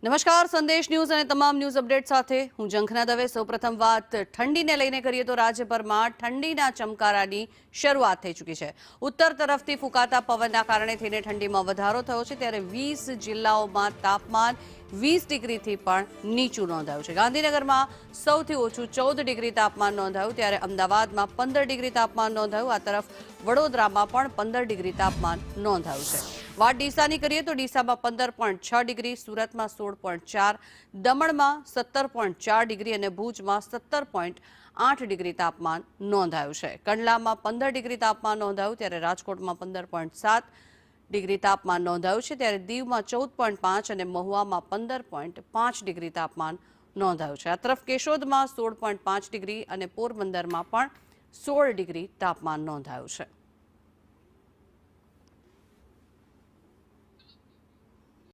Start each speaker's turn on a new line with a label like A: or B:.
A: નમસ્કાર, સંદેશ ન્યૂઝ અને તમામ ન્યૂઝ અપડેટ સાથે હું ઝંખના દવે। સૌપ્રથમ વાત ઠંડીને લઈને કરીએ તો રાજ્યભરમાં ઠંડીના ચમકારાની શરૂઆત થઈ ચૂકી છે। ઉત્તર તરફથી ફૂંકાતા પવનના કારણે થઈને ઠંડીમાં વધારો થયો છે, ત્યારે 20 જિલ્લાઓમાં તાપમાન 20 ડિગ્રીથી પણ નીચું નોંધાયું છે। ગાંધીનગરમાં સૌથી ઓછું 14 ડિગ્રી તાપમાન નોંધાયું, ત્યારે અમદાવાદમાં 15 ડિગ્રી તાપમાન નોંધાયું। આ તરફ વડોદરામાં પણ 15 ડિગ્રી તાપમાન નોંધાયું છે। વાત ડીસાની કરીએ તો ડીસામાં 15.6 ડિગ્રી, સુરતમાં 16.4, દમણમાં 17.4 ડિગ્રી અને ભુજમાં 17.8 ડિગ્રી તાપમાન નોંધાયું છે। કંડલામાં 15 ડિગ્રી તાપમાન નોંધાયું, ત્યારે રાજકોટમાં 15.7 ડિગ્રી તાપમાન નોંધાયું છે, ત્યારે દીવમાં 14.5 અને મહુવામાં 15.5 ડિગ્રી તાપમાન નોંધાયું છે। આ તરફ કેશોદમાં 16.5 ડિગ્રી અને પોરબંદરમાં પણ 16 ડિગ્રી તાપમાન નોંધાયું છે।